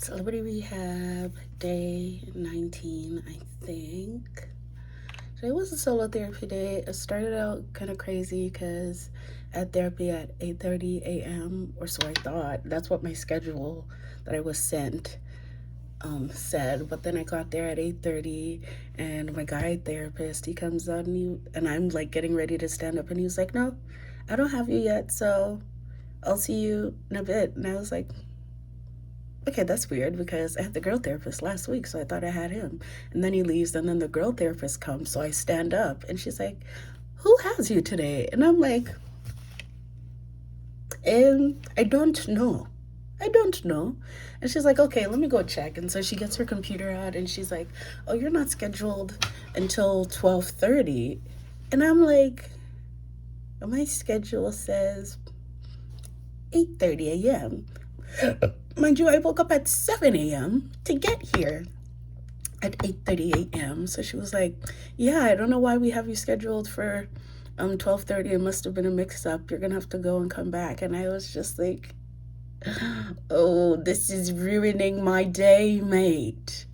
Celebrity Rehab, day 19, I think. Today was a solo therapy day. It started out kind of crazy because I had therapy at 8:30 a.m., or so I thought. That's what my schedule that I was sent said. But then I got there at 8:30, and my guy therapist, he comes out, and I'm like getting ready to stand up, and he was like, "No, I don't have you yet, so I'll see you in a bit." And I was like, okay, that's weird because I had the girl therapist last week, so I thought I had him. And then he leaves, and then the girl therapist comes, so I stand up, and she's like, "Who has you today?" And I'm like, I don't know. I don't know. And she's like, "Okay, let me go check." And so she gets her computer out, and she's like, "Oh, you're not scheduled until 12:30." And I'm like, my schedule says 8:30 a.m. Mind you, I woke up at 7 a.m. to get here at 8:30 a.m. So she was like, "Yeah, I don't know why we have you scheduled for 12:30. It must have been a mix up. You're going to have to go and come back." And I was just like, "Oh, this is ruining my day, mate."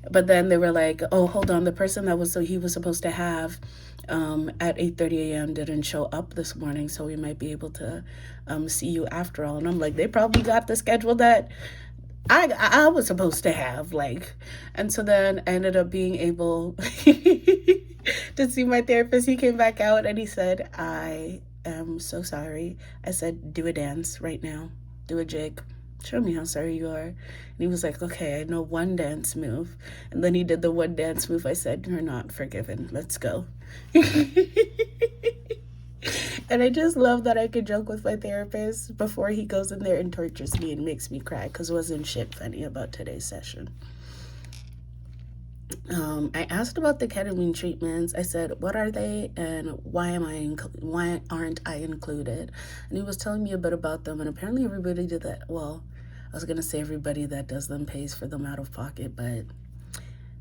But then they were like, "Oh, hold on, the person that was so he was supposed to have at 8:30 a.m. didn't show up this morning, so we might be able to see you after all." And I'm like, "They probably got the schedule that I was supposed to have, like." And so then I ended up being able to see my therapist. He came back out and he said, "I am so sorry." I said, "Do a dance right now, do a jig, show me how sorry you are." And he was like, "Okay, I know one dance move." And then he did the one dance move. I said, "You're not forgiven, let's go." And I just love that I could joke with my therapist before he goes in there and tortures me and makes me cry, because it wasn't shit funny about today's session. I asked about the ketamine treatments. I said, "What are they, and why aren't I included?" And he was telling me a bit about them. And apparently, everybody did that. Well, I was gonna say everybody that does them pays for them out of pocket, but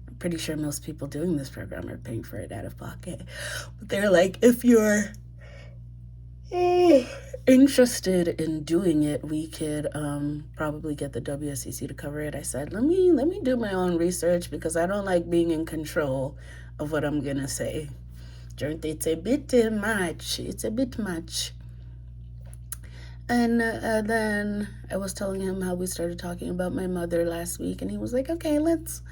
I'm pretty sure most people doing this program are paying for it out of pocket. But they're like, if you're interested in doing it, we could probably get the WSCC to cover it. I said, let me do my own research, because I don't like being in control of what I'm gonna say. It's a bit much. It's a bit much. And then I was telling him how we started talking about my mother last week, and he was like, "Okay, let's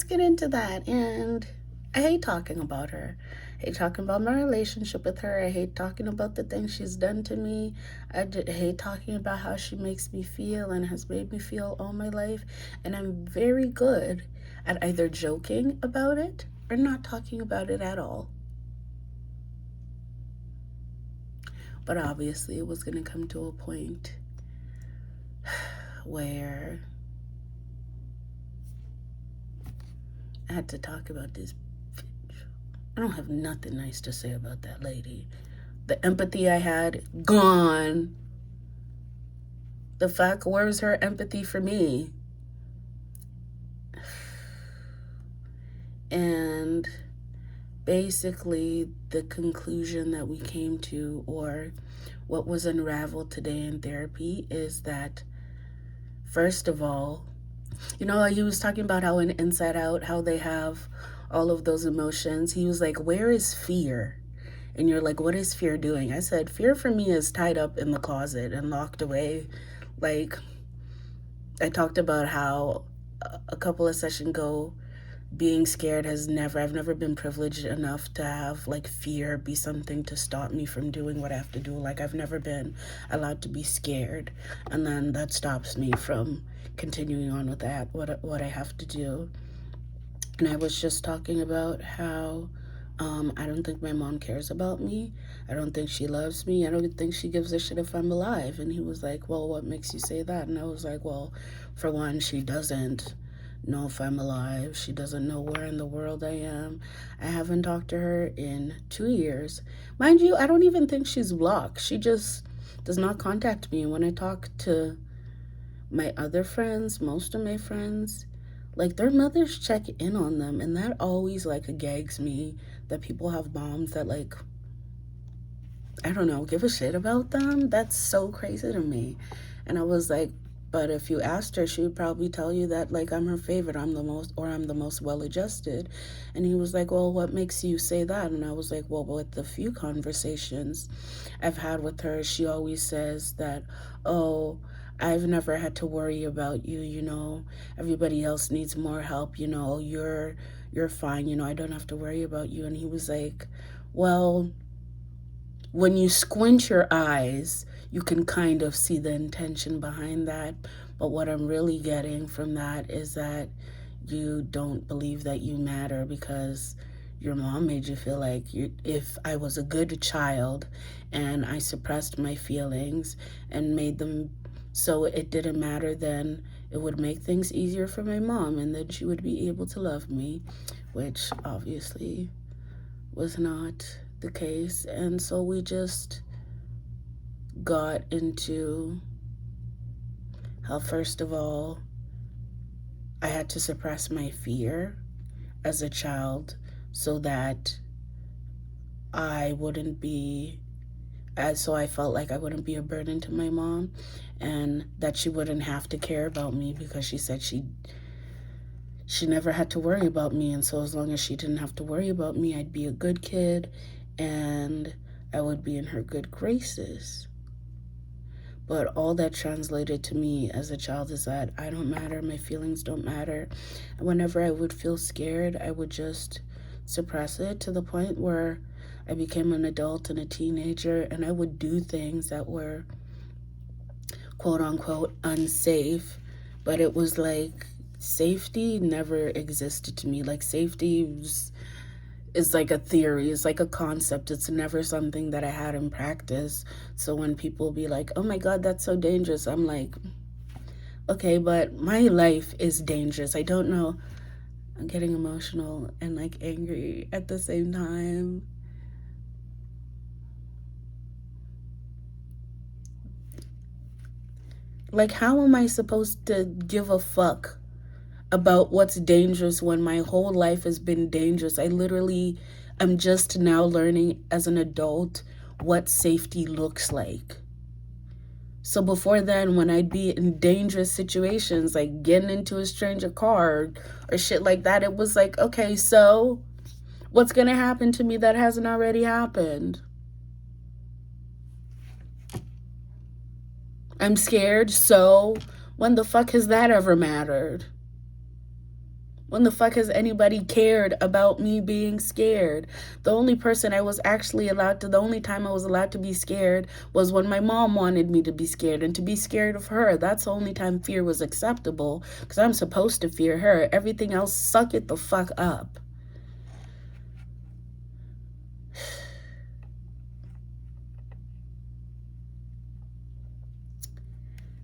get into that." And I hate talking about her. I hate talking about my relationship with her. I hate talking about the things she's done to me. Hate talking about how she makes me feel and has made me feel all my life. And I'm very good at either joking about it or not talking about it at all. But obviously, it was going to come to a point where I had to talk about this bitch. I don't have nothing nice to say about that lady. The empathy I had, gone. The fuck, where's her empathy for me? And basically, the conclusion that we came to, or what was unraveled today in therapy, is that, first of all, he was talking about how in Inside Out, how they have all of those emotions. He was like, "Where is fear?" And you're like, "What is fear doing?" I said, "Fear for me is tied up in the closet and locked away." Like, I talked about how a couple of sessions ago, being scared I've never been privileged enough to have like fear be something to stop me from doing what I have to do. Like, I've never been allowed to be scared, and then that stops me from continuing on with that, what I have to do. And I was just talking about how I don't think my mom cares about me. I don't think she loves me. I don't think she gives a shit if I'm alive. And he was like, "Well, what makes you say that?" And I was like, "Well, for one, she doesn't know if I'm alive. She doesn't know where in the world I am. I haven't talked to her in 2 years. Mind you, I don't even think she's blocked. She just does not contact me. When I talk to my other friends, most of my friends, like, their mothers check in on them, and that always like gags me, that people have moms that, like, I don't know, give a shit about them. That's so crazy to me. And I was like, But if you asked her, she would probably tell you that, like, I'm her favorite, I'm the most well adjusted. And he was like, well, what makes you say that? And I was like, well, with the few conversations I've had with her, she always says that, oh, I've never had to worry about you, everybody else needs more help, you're fine, I don't have to worry about you. And he was like, well, when you squint your eyes, you can kind of see the intention behind that. But what I'm really getting from that is that you don't believe that you matter because your mom made you feel like if I was a good child and I suppressed my feelings and made them so it didn't matter, then it would make things easier for my mom and then she would be able to love me, which obviously was not the case. And so we just got into how, first of all, I had to suppress my fear as a child so that I wouldn't be, so I felt like I wouldn't be a burden to my mom and that she wouldn't have to care about me because she said she never had to worry about me. And so as long as she didn't have to worry about me, I'd be a good kid and I would be in her good graces. But all that translated to me as a child is that I don't matter, my feelings don't matter. And whenever I would feel scared, I would just suppress it to the point where I became an adult and a teenager, and I would do things that were quote unquote unsafe. But it was like safety never existed to me. Like safety is like a theory, it's like a concept. It's never something that I had in practice. So when people be like, oh my God, that's so dangerous, I'm like, okay, but my life is dangerous. I don't know. I'm getting emotional and like angry at the same time. Like, how am I supposed to give a fuck about what's dangerous when my whole life has been dangerous? I literally am just now learning as an adult what safety looks like. So before then, when I'd be in dangerous situations, like getting into a stranger car or shit like that, it was like, okay, so what's gonna happen to me that hasn't already happened? I'm scared, so when the fuck has that ever mattered? When the fuck has anybody cared about me being scared? The only person I was actually allowed to, the only time I was allowed to be scared was when my mom wanted me to be scared and to be scared of her. That's the only time fear was acceptable because I'm supposed to fear her. Everything else, suck it the fuck up.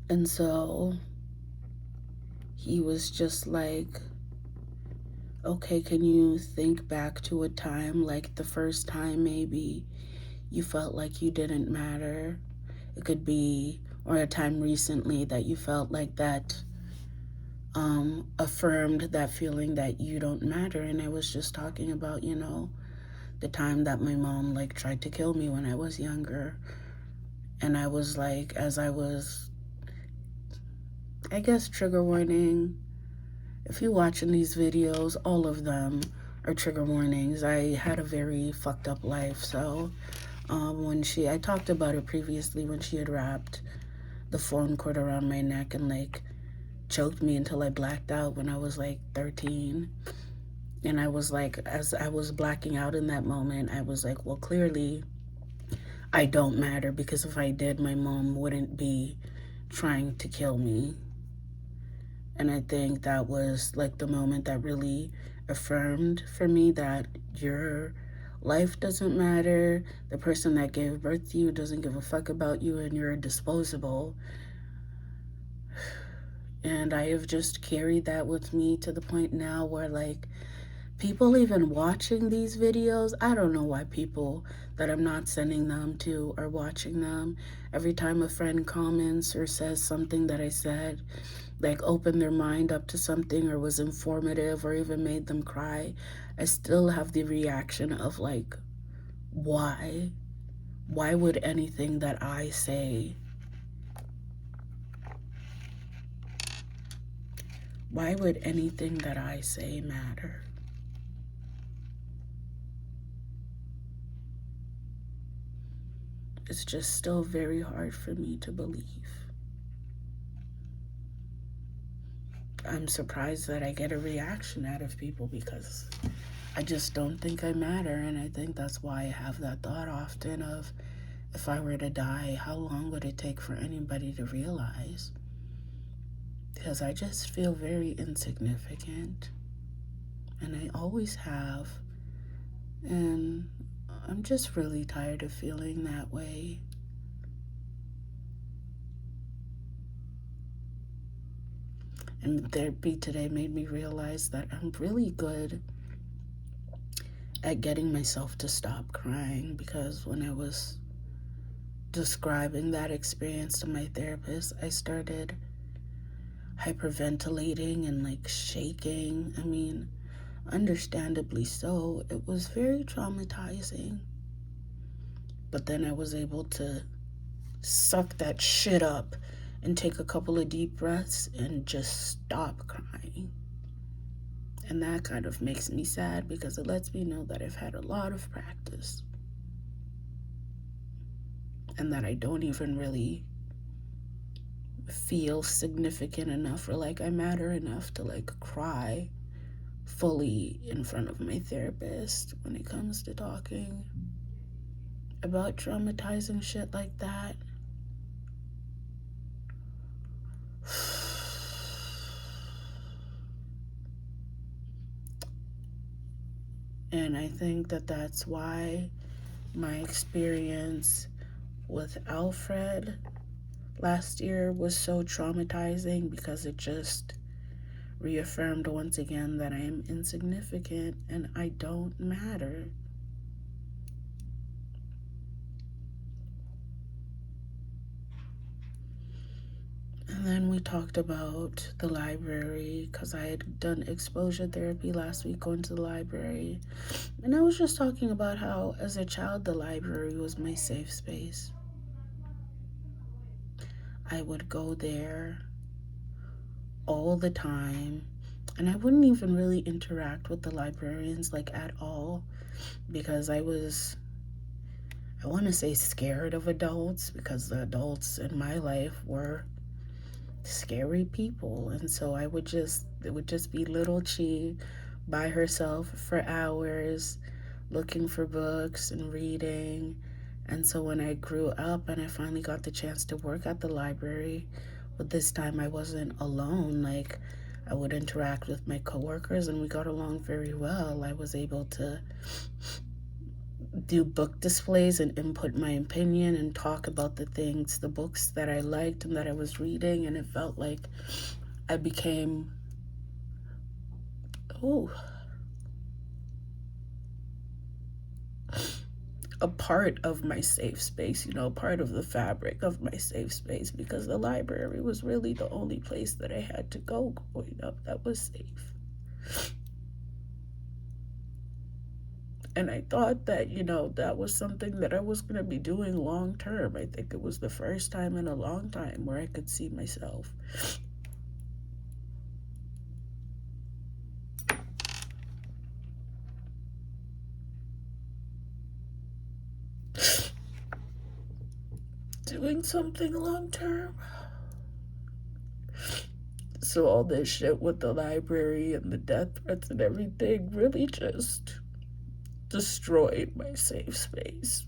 And so he was just like, okay, can you think back to a time, like the first time maybe you felt like you didn't matter? It could be, or a time recently that you felt like that affirmed that feeling that you don't matter. And I was just talking about, the time that my mom like tried to kill me when I was younger. And I was like, as I was, I guess, trigger warning. If you're watching these videos, all of them are trigger warnings. I had a very fucked up life. So I talked about it previously when she had wrapped the phone cord around my neck and like choked me until I blacked out when I was like 13. And I was like, as I was blacking out in that moment, I was like, well, clearly I don't matter because if I did, my mom wouldn't be trying to kill me. And I think that was like the moment that really affirmed for me that your life doesn't matter. The person that gave birth to you doesn't give a fuck about you and you're disposable. And I have just carried that with me to the point now where like people even watching these videos, I don't know why people that I'm not sending them to are watching them. Every time a friend comments or says something that I said, like opened their mind up to something or was informative or even made them cry, I still have the reaction of like, why? Why would anything that I say Why would anything that I say matter? It's just still very hard for me to believe. I'm surprised that I get a reaction out of people because I just don't think I matter. And I think that's why I have that thought often of, if I were to die, how long would it take for anybody to realize? Because I just feel very insignificant. And I always have. And I'm just really tired of feeling that way. And therapy today made me realize that I'm really good at getting myself to stop crying, because when I was describing that experience to my therapist, I started hyperventilating and like shaking. I mean, understandably so. It was very traumatizing. But then I was able to suck that shit up and take a couple of deep breaths and just stop crying. And that kind of makes me sad because it lets me know that I've had a lot of practice and that I don't even really feel significant enough or like I matter enough to like cry fully in front of my therapist when it comes to talking about traumatizing shit like that. And I think that that's why my experience with Alfred last year was so traumatizing, because it just reaffirmed once again that I am insignificant and I don't matter. And then we talked about the library, because I had done exposure therapy last week going to the library. And I was just talking about how, as a child, the library was my safe space. I would go there all the time, and I wouldn't even really interact with the librarians like at all, because I want to say scared of adults, because the adults in my life were scary people. And so it would just be little Chi by herself for hours looking for books and reading. And so when I grew up and I finally got the chance to work at the library, but this time I wasn't alone. Like, I would interact with my coworkers and we got along very well. I was able to do book displays and input my opinion and talk about the books that I liked and that I was reading. And it felt like I became, a part of my safe space, part of the fabric of my safe space, because the library was really the only place that I had to go growing up that was safe. And I thought that, that was something that I was going to be doing long term. I think it was the first time in a long time where I could see myself doing something long term. So all this shit with the library and the death threats and everything really just destroyed my safe space.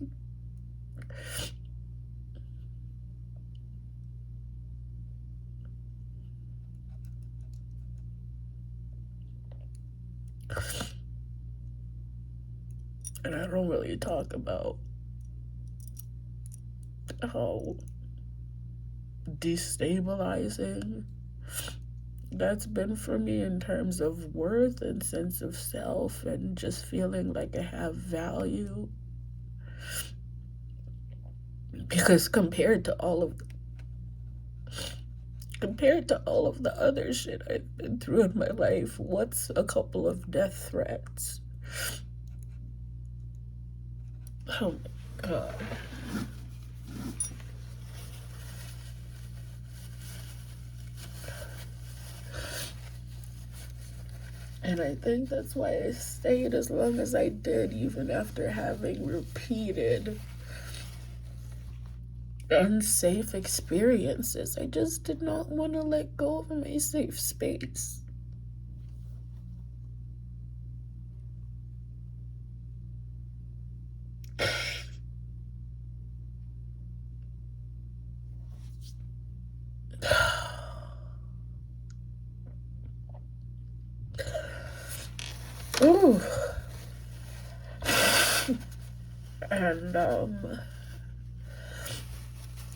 And I don't really talk about how destabilizing that's been for me in terms of worth and sense of self and just feeling like I have value. Because compared to all of the other shit I've been through in my life, what's a couple of death threats? Oh my God. And I think that's why I stayed as long as I did, even after having repeated unsafe experiences. I just did not want to let go of my safe space. Ooh. And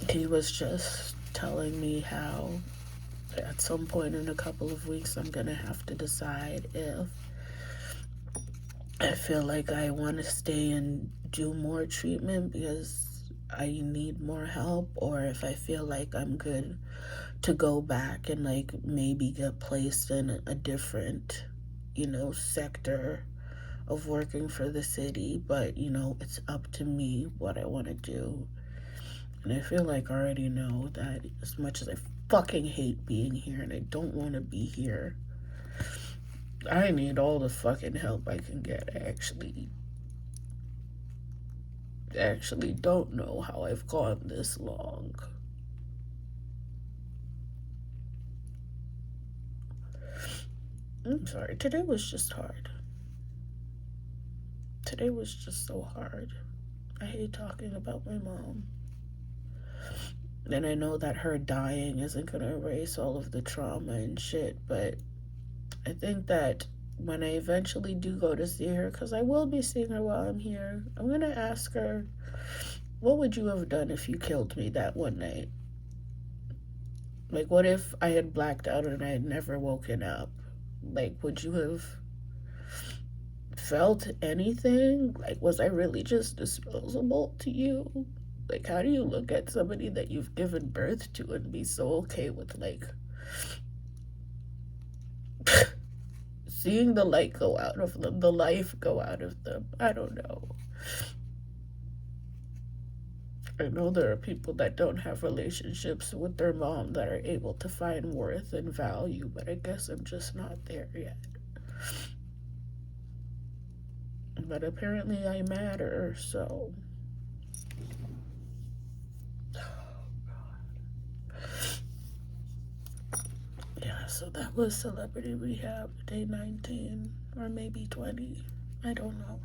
he was just telling me how at some point in a couple of weeks I'm gonna have to decide if I feel like I want to stay and do more treatment because I need more help, or if I feel like I'm good to go back and like maybe get placed in a different, sector of working for the city. But, it's up to me what I want to do. And I feel like I already know that as much as I fucking hate being here and I don't want to be here, I need all the fucking help I can get. I actually don't know how I've gone this long. I'm sorry, today was just hard. Today was just so hard. I hate talking about my mom. And I know that her dying isn't gonna erase all of the trauma and shit, but I think that when I eventually do go to see her, because I will be seeing her while I'm here, I'm gonna ask her, what would you have done if you killed me that one night? Like, what if I had blacked out and I had never woken up? Like, would you have felt anything? Like, was I really just disposable to you? Like, how do you look at somebody that you've given birth to and be so okay with, like, seeing the light go out of them, the life go out of them? I don't know. I know there are people that don't have relationships with their mom that are able to find worth and value, but I guess I'm just not there yet. But apparently I matter, so. Yeah, so that was Celebrity Rehab, day 19, or maybe 20. I don't know.